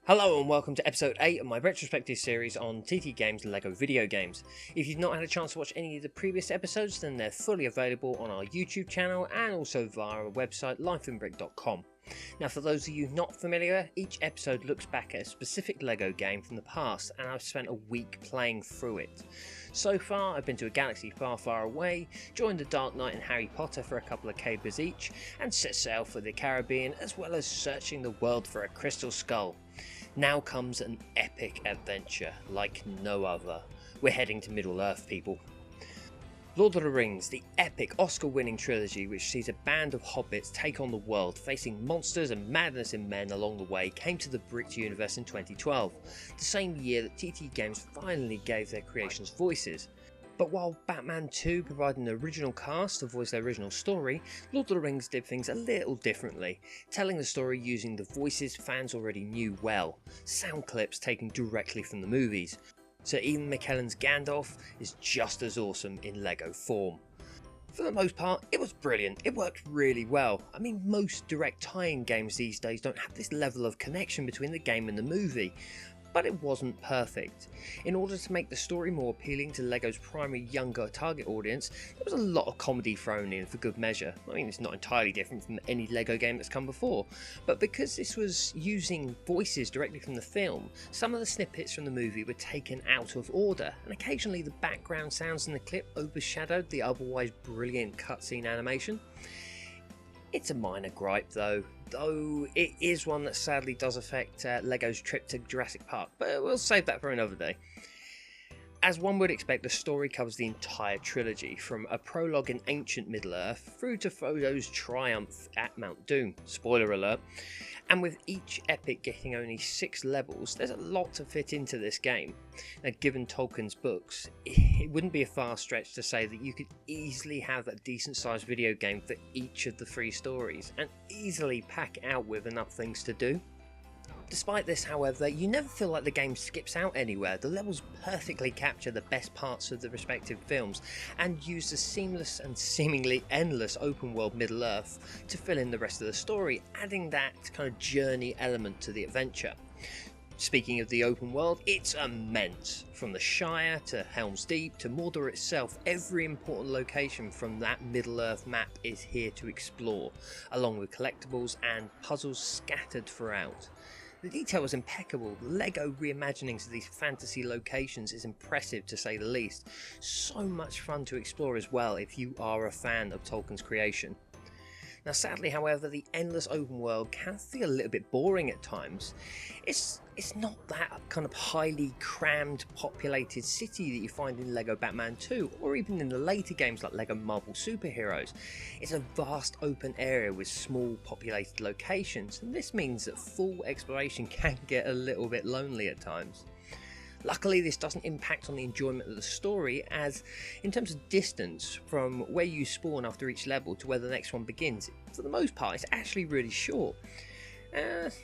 Hello and welcome to episode 8 of my retrospective series on TT Games LEGO video games. If you've not had a chance to watch any of the previous episodes, then they're fully available on our YouTube channel and also via our website lifeinbrick.com. Now, for those of you not familiar, each episode looks back at a specific LEGO game from the past, and I've spent a week playing through it. So far, I've been to a galaxy far, far away, joined the Dark Knight and Harry Potter for a couple of capers each, and set sail for the Caribbean, as well as searching the world for a crystal skull. Now comes an epic adventure like no other. We're heading to Middle-earth, people. Lord of the Rings, the epic Oscar-winning trilogy which sees a band of hobbits take on the world, facing monsters and madness in men along the way, came to the Bricked universe in 2012, the same year that TT Games finally gave their creations voices. But while Batman 2 provided an original cast to voice their original story, Lord of the Rings did things a little differently, telling the story using the voices fans already knew well, sound clips taken directly from the movies. So Ian McKellen's Gandalf is just as awesome in LEGO form. For the most part, it was brilliant. It worked really well. I mean, most direct tie-in games these days don't have this level of connection between the game and the movie. But it wasn't perfect. In order to make the story more appealing to LEGO's primary younger target audience, there was a lot of comedy thrown in for good measure. I mean, it's not entirely different from any LEGO game that's come before, but because this was using voices directly from the film, some of the snippets from the movie were taken out of order, and occasionally the background sounds in the clip overshadowed the otherwise brilliant cutscene animation. It's a minor gripe though it is one that sadly does affect LEGO's trip to Jurassic Park, but we'll save that for another day. As one would expect, the story covers the entire trilogy, from a prologue in ancient Middle-earth through to Frodo's triumph at Mount Doom, spoiler alert, and with each epic getting only 6 levels, there's a lot to fit into this game. Now, given Tolkien's books, it wouldn't be a far stretch to say that you could easily have a decent sized video game for each of the 3 stories, and easily pack it out with enough things to do. Despite this, however, you never feel like the game skips out anywhere. The levels perfectly capture the best parts of the respective films and use the seamless and seemingly endless open world Middle-earth to fill in the rest of the story, adding that kind of journey element to the adventure. Speaking of the open world, it's immense. From the Shire to Helm's Deep to Mordor itself, every important location from that Middle-earth map is here to explore, along with collectibles and puzzles scattered throughout. The detail is impeccable. The LEGO reimaginings of these fantasy locations is impressive to say the least. So much fun to explore as well if you are a fan of Tolkien's creation. Now sadly, however, the endless open world can feel a little bit boring at times. It's not that kind of highly crammed populated city that you find in LEGO Batman 2 or even in the later games like LEGO Marvel Superheroes. It's a vast open area with small populated locations, and this means that full exploration can get a little bit lonely at times. Luckily, this doesn't impact on the enjoyment of the story, as in terms of distance from where you spawn after each level to where the next one begins, for the most part it's actually really short.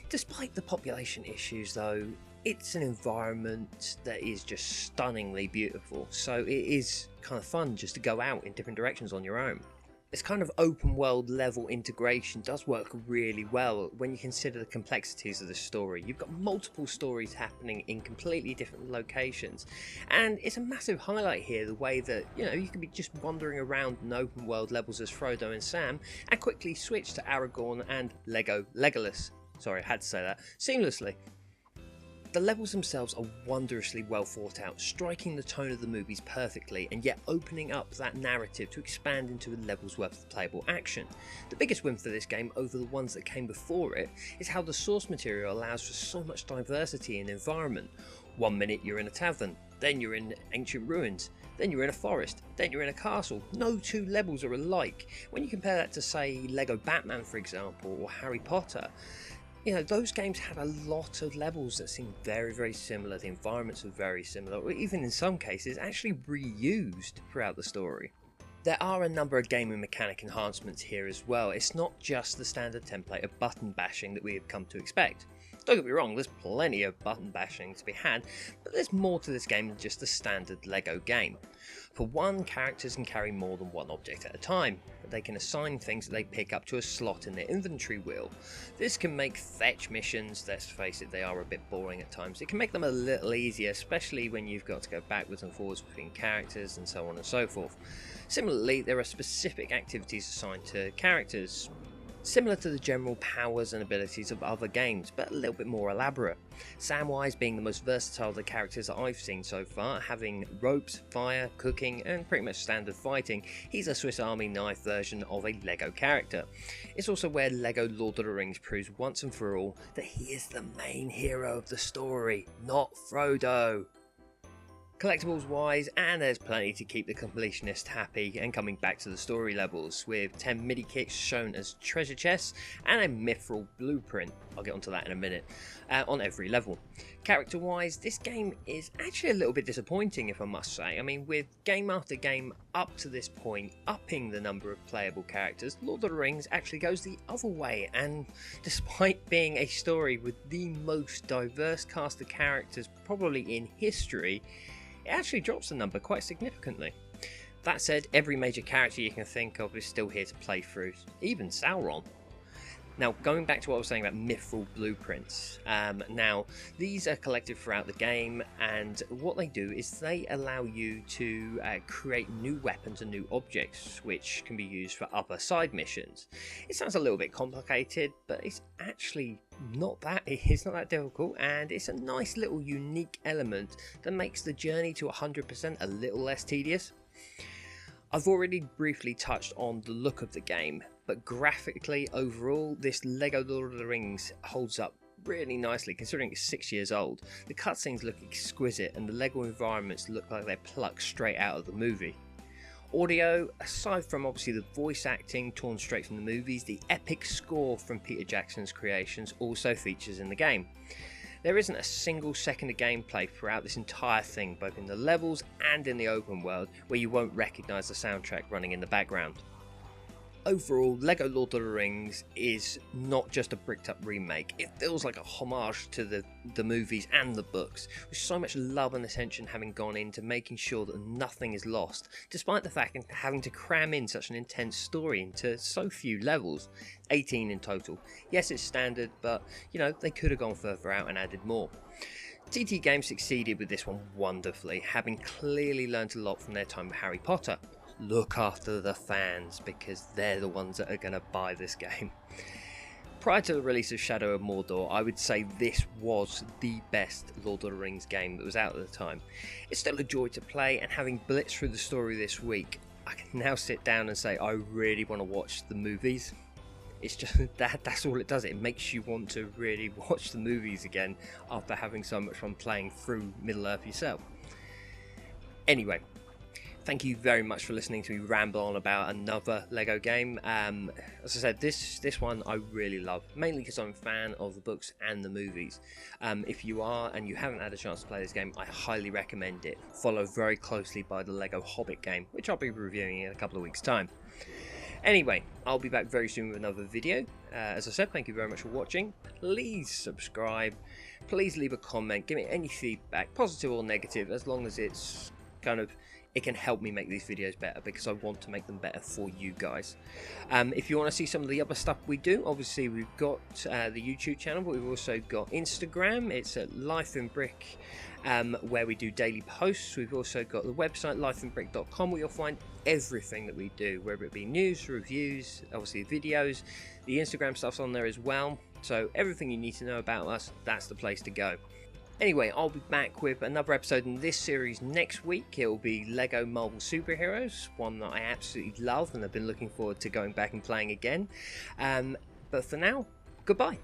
Despite the population issues though, it's an environment that is just stunningly beautiful, so it is kind of fun just to go out in different directions on your own. This kind of open world level integration does work really well when you consider the complexities of the story. You've got multiple stories happening in completely different locations, and it's a massive highlight here the way that, you know, you can be just wandering around in open world levels as Frodo and Sam and quickly switch to Aragorn and Legolas. Sorry, I had to say that seamlessly. The levels themselves are wondrously well thought out, striking the tone of the movies perfectly and yet opening up that narrative to expand into a level's worth of playable action. The biggest win for this game over the ones that came before it is how the source material allows for so much diversity in environment. One minute you're in a tavern, then you're in ancient ruins, then you're in a forest, then you're in a castle. No 2 levels are alike. When you compare that to, say, LEGO Batman for example, or Harry Potter, you know, those games had a lot of levels that seemed very, very similar. The environments were very similar, or even in some cases actually reused throughout the story. There are a number of gaming mechanic enhancements here as well. It's not just the standard template of button bashing that we have come to expect. Don't get me wrong, there's plenty of button bashing to be had, but there's more to this game than just the standard LEGO game. For one, characters can carry more than one object at a time. they can assign things that they pick up to a slot in their inventory wheel. This can make fetch missions, let's face it, they are a bit boring at times. It can make them a little easier, especially when you've got to go backwards and forwards between characters and so on and so forth. Similarly, there are specific activities assigned to characters, similar to the general powers and abilities of other games, but a little bit more elaborate. Samwise being the most versatile of the characters that I've seen so far, having ropes, fire, cooking and pretty much standard fighting. He's a Swiss Army knife version of a LEGO character. It's also where LEGO Lord of the Rings proves once and for all that he is the main hero of the story, not Frodo. Collectibles wise, and there's plenty to keep the completionist happy and coming back to the story levels, with 10 mini kits shown as treasure chests and a Mithril Blueprint, I'll get onto that in a minute, on every level. Character wise, this game is actually a little bit disappointing, if I must say. I mean, with game after game up to this point upping the number of playable characters, Lord of the Rings actually goes the other way, and despite being a story with the most diverse cast of characters probably in history, it actually drops the number quite significantly. That said, every major character you can think of is still here to play through, even Sauron. Now, going back to what I was saying about Mithril Blueprints, now these are collected throughout the game, and what they do is they allow you to create new weapons and new objects which can be used for other side missions. It sounds a little bit complicated, but it's actually not that difficult, and it's a nice little unique element that makes the journey to 100% a little less tedious. I've already briefly touched on the look of the game, but graphically overall this LEGO Lord of the Rings holds up really nicely considering it's 6 years old. The cutscenes look exquisite and the LEGO environments look like they're plucked straight out of the movie. Audio, aside from obviously the voice acting torn straight from the movies, the epic score from Peter Jackson's creations also features in the game. There isn't a single second of gameplay throughout this entire thing, both in the levels and in the open world, where you won't recognise the soundtrack running in the background. Overall, LEGO Lord of the Rings is not just a bricked up remake, it feels like a homage to the movies and the books, with so much love and attention having gone into making sure that nothing is lost, despite the fact of having to cram in such an intense story into so few levels, 18 in total. Yes, it's standard, but you know, they could have gone further out and added more. TT Games succeeded with this one wonderfully, having clearly learnt a lot from their time with Harry Potter. Look after the fans, because they're the ones that are going to buy this game. Prior to the release of Shadow of Mordor, I would say this was the best Lord of the Rings game that was out at the time. It's still a joy to play, and having blitzed through the story this week, I can now sit down and say I really want to watch the movies. It's just that's all it does. It makes you want to really watch the movies again after having so much fun playing through Middle-earth yourself. Anyway, thank you very much for listening to me ramble on about another LEGO game. As I said, this one I really love, mainly because I'm a fan of the books and the movies. If you are and you haven't had a chance to play this game, I highly recommend it. Followed very closely by the LEGO Hobbit game, which I'll be reviewing in a couple of weeks' time. Anyway, I'll be back very soon with another video. As I said, thank you very much for watching. Please subscribe. Please leave a comment. Give me any feedback, positive or negative, as long as it's it can help me make these videos better, because I want to make them better for you guys. If you want to see some of the other stuff we do, obviously we've got the YouTube channel, but we've also got Instagram. It's at Life in Brick, where we do daily posts. We've also got the website lifeinbrick.com, where you'll find everything that we do, whether it be news, reviews, obviously videos. The Instagram stuff's on there as well, so everything you need to know about us, that's the place to go. Anyway, I'll be back with another episode in this series next week. It will be LEGO Marvel Superheroes, one that I absolutely love and I've been looking forward to going back and playing again. But for now, goodbye.